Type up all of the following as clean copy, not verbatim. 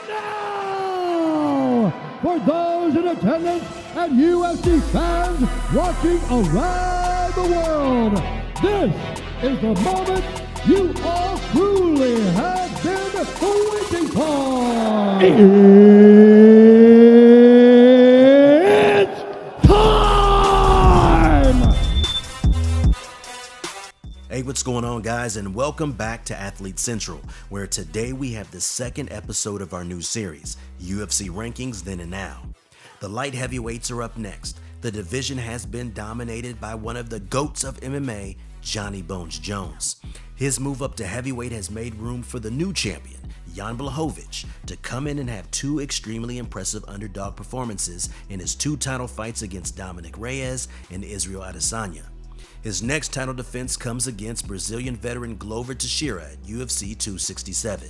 now, for those in attendance and UFC fans watching around the world, this is the moment you all truly have been waiting for. It's time! Hey, what's going on, guys, and welcome back to Athlete Central, where today we have the second episode of our new series, UFC Rankings Then and Now. The light heavyweights are up next. The division has been dominated by one of the GOATs of MMA, Jon Jones. His move up to heavyweight has made room for the new champion, Jan Blachowicz, to come in and have two extremely impressive underdog performances in his two title fights against Dominick Reyes and Israel Adesanya. His next title defense comes against Brazilian veteran Glover Teixeira at UFC 267.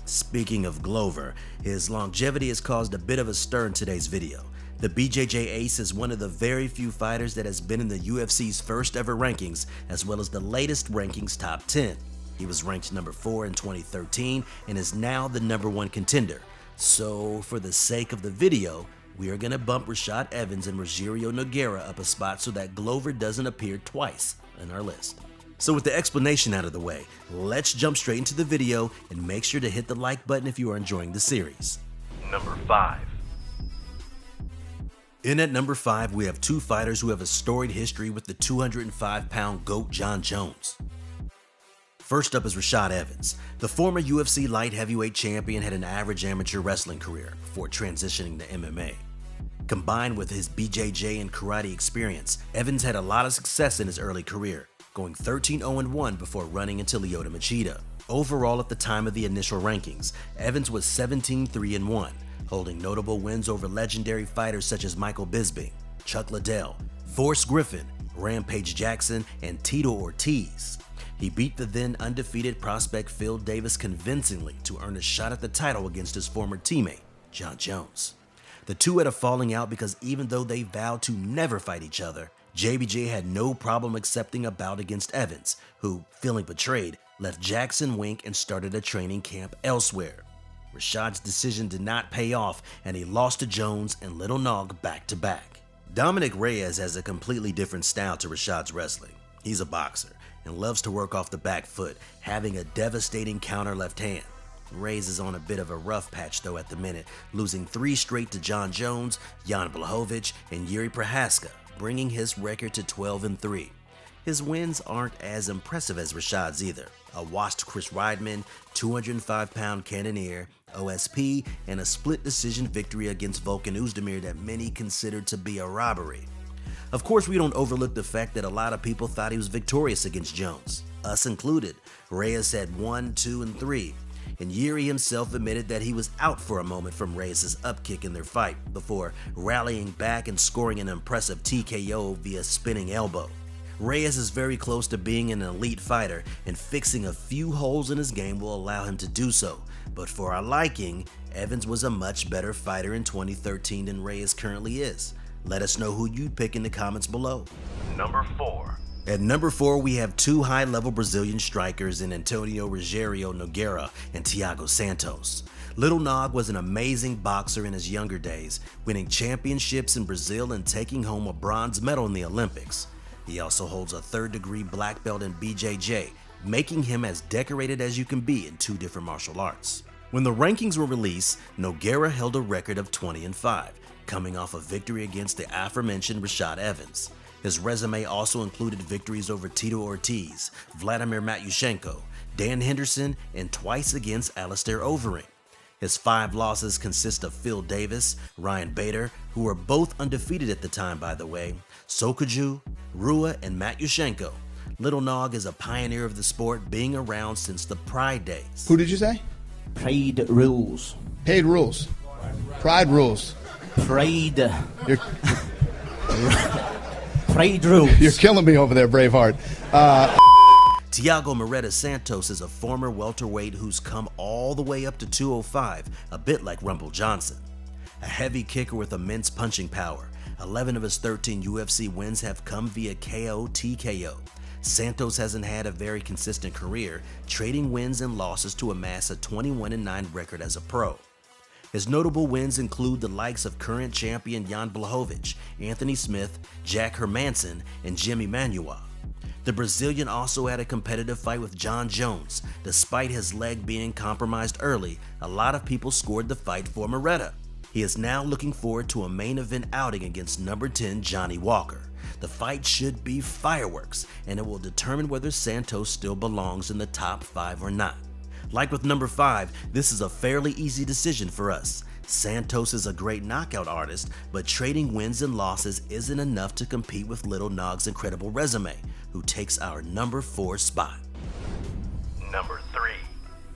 Speaking of Glover, his longevity has caused a bit of a stir in today's video. The BJJ ace is one of the very few fighters that has been in the UFC's first ever rankings, as well as the latest rankings top 10. He was ranked number 4 in 2013 and is now the number 1 contender. So for the sake of the video, we are going to bump Rashad Evans and Rogerio Noguiera up a spot so that Glover doesn't appear twice in our list. So with the explanation out of the way, let's jump straight into the video and make sure to hit the like button if you are enjoying the series. Number 5. In at number 5, we have two fighters who have a storied history with the 205-pound GOAT Jon Jones. First up is Rashad Evans. The former UFC light heavyweight champion had an average amateur wrestling career before transitioning to MMA. Combined with his BJJ and karate experience, Evans had a lot of success in his early career, going 13-0-1 before running into Lyoto Machida. Overall, at the time of the initial rankings, Evans was 17-3-1, holding notable wins over legendary fighters such as Michael Bisping, Chuck Liddell, Forrest Griffin, Rampage Jackson, and Tito Ortiz. He beat the then undefeated prospect Phil Davis convincingly to earn a shot at the title against his former teammate, Jon Jones. The two had a falling out because even though they vowed to never fight each other, JBJ had no problem accepting a bout against Evans, who, feeling betrayed, left Jackson Wink and started a training camp elsewhere. Rashad's decision did not pay off, and he lost to Jones and Little Nog back-to-back. Dominick Reyes has a completely different style to Rashad's wrestling. He's a boxer and loves to work off the back foot, having a devastating counter left hand. Reyes is on a bit of a rough patch though at the minute, losing 3 straight to Jon Jones, Jan Blachowicz, and Jiri Prochazka, bringing his record to 12-3. His wins aren't as impressive as Rashad's either. A washed Chris Weidman, 205-pound Cannonier, OSP, and a split decision victory against Volkan Oezdemir that many considered to be a robbery. Of course, we don't overlook the fact that a lot of people thought he was victorious against Jones, us included. Reyes had 1, 2, and 3, and Jiri himself admitted that he was out for a moment from Reyes' upkick in their fight before rallying back and scoring an impressive TKO via spinning elbow. Reyes is very close to being an elite fighter, and fixing a few holes in his game will allow him to do so, but for our liking, Evans was a much better fighter in 2013 than Reyes currently is. Let us know who you'd pick in the comments below. Number 4. At number 4, we have two high-level Brazilian strikers in Antonio Rogerio Nogueira and Thiago Santos. Little Nog was an amazing boxer in his younger days, winning championships in Brazil and taking home a bronze medal in the Olympics. He also holds a 3rd-degree black belt in BJJ, making him as decorated as you can be in 2 different martial arts. When the rankings were released, Nogueira held a record of 20-5, coming off a victory against the aforementioned Rashad Evans. His resume also included victories over Tito Ortiz, Vladimir Matyushenko, Dan Henderson, and twice against Alistair Overeem. His 5 losses consist of Phil Davis, Ryan Bader, who were both undefeated at the time by the way, Sokoudjou, Rua, and Matyushenko. Little Nog is a pioneer of the sport, being around since the Pride days. Who did you say? Pride rules. Paid rules. Pride rules. Pride. You're, Pride rules. you're killing me over there, Braveheart. Thiago Moreta Santos is a former welterweight who's come all the way up to 205, a bit like Rumble Johnson. A heavy kicker with immense punching power, 11 of his 13 UFC wins have come via KO TKO. Santos hasn't had a very consistent career, trading wins and losses to amass a 21-9 record as a pro. His notable wins include the likes of current champion Jan Blachowicz, Anthony Smith, Jack Hermansson, and Jimmy Manuel. The Brazilian also had a competitive fight with Jon Jones. Despite his leg being compromised early, a lot of people scored the fight for Machida. He is now looking forward to a main event outing against number 10 Johnny Walker. The fight should be fireworks, and it will determine whether Santos still belongs in the top 5 or not. Like with number 5, this is a fairly easy decision for us. Santos is a great knockout artist, but trading wins and losses isn't enough to compete with Little Nog's incredible resume, who takes our number 4 spot. Number 3.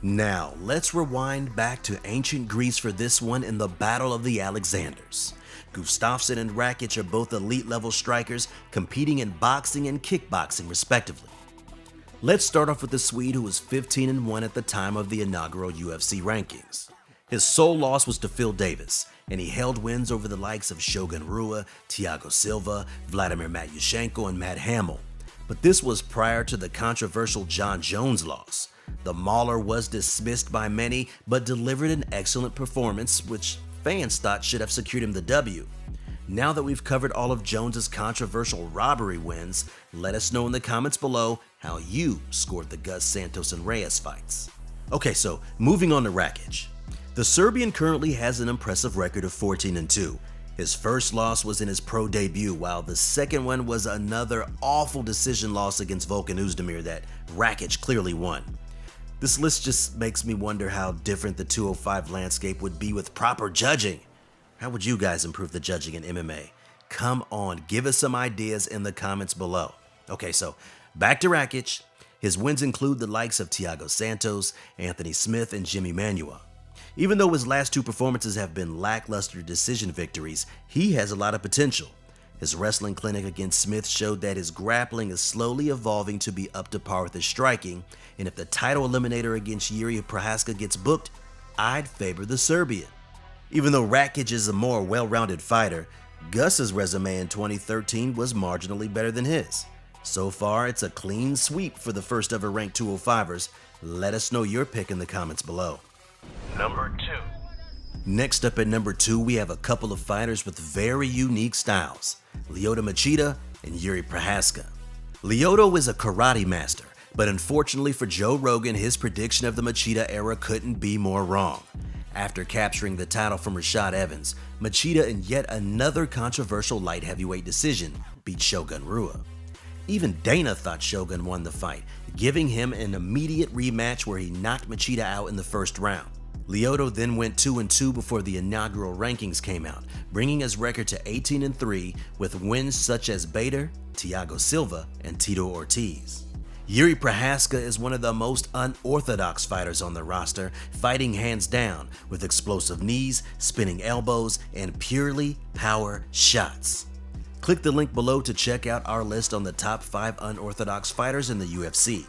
Now, let's rewind back to ancient Greece for this one in the Battle of the Alexanders. Gustafsson and Rakic are both elite-level strikers competing in boxing and kickboxing respectively. Let's start off with the Swede who was 15-1 at the time of the inaugural UFC rankings. His sole loss was to Phil Davis, and he held wins over the likes of Shogun Rua, Thiago Silva, Vladimir Matyushenko, and Matt Hamill. But this was prior to the controversial Jon Jones loss. The Mauler was dismissed by many, but delivered an excellent performance, which fans thought should have secured him the W. Now that we've covered all of Jones's controversial robbery wins, let us know in the comments below how you scored the Gus Santos and Reyes fights. Okay, so moving on to Rakic. The Serbian currently has an impressive record of 14-2. His first loss was in his pro debut, while the second one was another awful decision loss against Volkan Oezdemir that Rakic clearly won. This list just makes me wonder how different the 205 landscape would be with proper judging. How would you guys improve the judging in MMA? Come on, give us some ideas in the comments below. Okay, so back to Rakic. His wins include the likes of Thiago Santos, Anthony Smith, and Jimmy Manuel. Even though his last 2 performances have been lackluster decision victories, he has a lot of potential. His wrestling clinic against Smith showed that his grappling is slowly evolving to be up to par with his striking, and if the title eliminator against Jiri Prochazka gets booked, I'd favor the Serbian. Even though Rakic is a more well-rounded fighter, Gus's resume in 2013 was marginally better than his. So far, it's a clean sweep for the first ever ranked 205ers. Let us know your pick in the comments below. Number 2. Next up at number 2, we have a couple of fighters with very unique styles, Lyoto Machida and Jiri Prochazka. Lyoto is a karate master, but unfortunately for Joe Rogan, his prediction of the Machida era couldn't be more wrong. After capturing the title from Rashad Evans, Machida in yet another controversial light heavyweight decision beat Shogun Rua. Even Dana thought Shogun won the fight, giving him an immediate rematch where he knocked Machida out in the first round. Lyoto then went 2-2 before the inaugural rankings came out, bringing his record to 18-3 with wins such as Bader, Thiago Silva, and Tito Ortiz. Jiri Prochazka is one of the most unorthodox fighters on the roster, fighting hands down with explosive knees, spinning elbows, and purely power shots. Click the link below to check out our list on the top 5 unorthodox fighters in the UFC.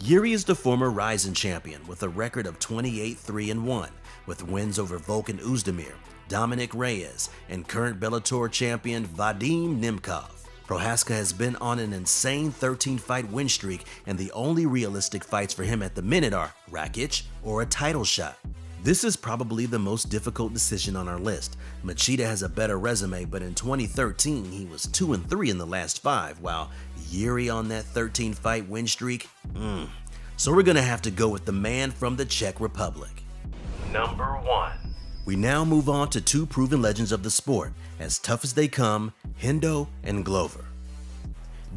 Jiri is the former Rizin champion with a record of 28-3-1, with wins over Volkan Oezdemir, Dominick Reyes, and current Bellator champion Vadim Nemkov. Prochazka has been on an insane 13-fight win streak, and the only realistic fights for him at the minute are Rakic or a title shot. This is probably the most difficult decision on our list. Machida has a better resume, but in 2013 he was 2-3 in the last 5, while Jiri on that 13-fight win streak, So we're gonna have to go with the man from the Czech Republic. Number 1. We now move on to 2 proven legends of the sport, as tough as they come, Hendo and Glover.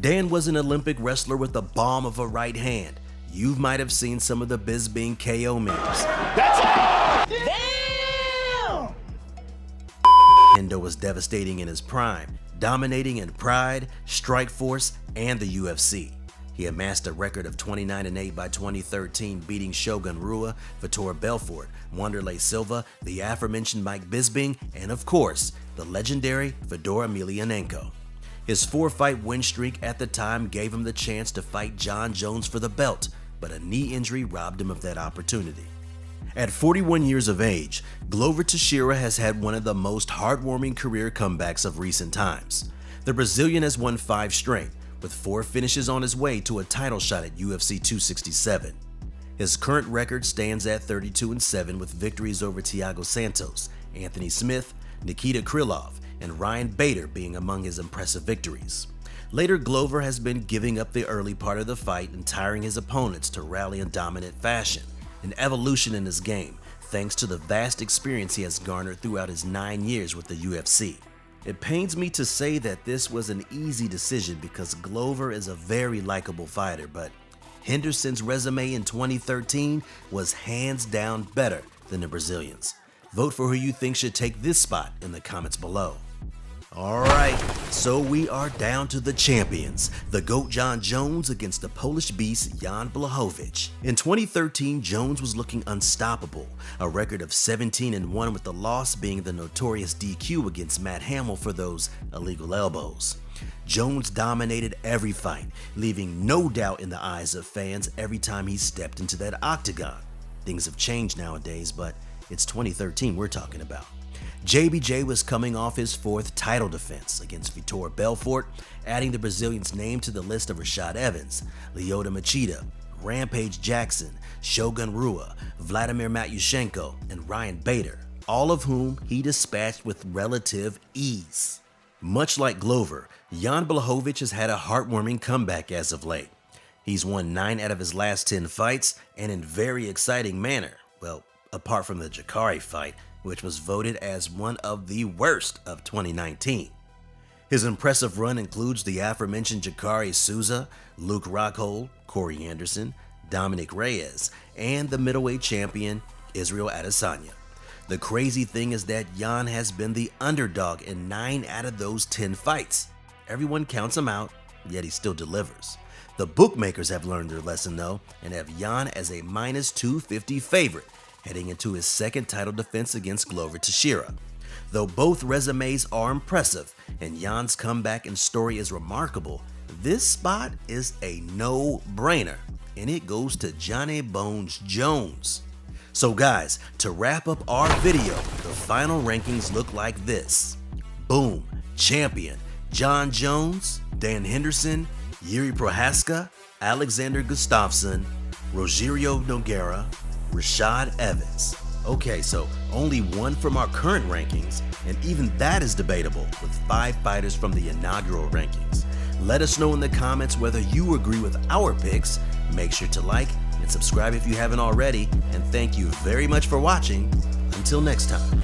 Dan was an Olympic wrestler with a bomb of a right hand. You might have seen some of the Bisping KO memes. That's it! Damn! Hendo was devastating in his prime, dominating in Pride, Strikeforce, and the UFC. He amassed a record of 29-8 by 2013, beating Shogun Rua, Vitor Belfort, Wanderlei Silva, the aforementioned Mike Bisping, and of course, the legendary Fedor Emelianenko. His 4-fight win streak at the time gave him the chance to fight Jon Jones for the belt, but a knee injury robbed him of that opportunity. At 41 years of age, Glover Teixeira has had one of the most heartwarming career comebacks of recent times. The Brazilian has won 5 straight, with 4 finishes on his way to a title shot at UFC 267. His current record stands at 32-7 with victories over Thiago Santos, Anthony Smith, Nikita Krylov, and Ryan Bader being among his impressive victories. Later, Glover has been giving up the early part of the fight and tiring his opponents to rally in dominant fashion, an evolution in his game thanks to the vast experience he has garnered throughout his 9 years with the UFC. It pains me to say that this was an easy decision because Glover is a very likable fighter, but Henderson's resume in 2013 was hands down better than the Brazilian's. Vote for who you think should take this spot in the comments below. Alright, so we are down to the champions, the GOAT Jon Jones against the Polish beast Jan Blachowicz. In 2013, Jones was looking unstoppable, a record of 17-1 with the loss being the notorious DQ against Matt Hamill for those illegal elbows. Jones dominated every fight, leaving no doubt in the eyes of fans every time he stepped into that octagon. Things have changed nowadays, but it's 2013 we're talking about. JBJ was coming off his 4th title defense against Vitor Belfort, adding the Brazilian's name to the list of Rashad Evans, Lyoto Machida, Rampage Jackson, Shogun Rua, Vladimir Matyushenko, and Ryan Bader, all of whom he dispatched with relative ease. Much like Glover, Jan Blachowicz has had a heartwarming comeback as of late. He's won 9 out of his last 10 fights, and in very exciting manner. Well, apart from the Jacare fight, which was voted as one of the worst of 2019. His impressive run includes the aforementioned Jacare Souza, Luke Rockhold, Corey Anderson, Dominick Reyes, and the middleweight champion Israel Adesanya. The crazy thing is that Jan has been the underdog in 9 out of those 10 fights. Everyone counts him out, yet he still delivers. The bookmakers have learned their lesson though, and have Jan as a -250 favorite, heading into his 2nd title defense against Glover Teixeira. Though both resumes are impressive and Jan's comeback and story is remarkable, this spot is a no-brainer, and it goes to Johnny Bones Jones. So guys, to wrap up our video, the final rankings look like this. Boom, champion, Jon Jones, Dan Henderson, Jiri Prochazka, Aleksandar Gustafsson, Rogerio Noguiera, Rashad Evans. Okay, so only 1 from our current rankings, and even that is debatable with 5 fighters from the inaugural rankings. Let us know in the comments whether you agree with our picks. Make sure to like and subscribe if you haven't already, and thank you very much for watching. Until next time.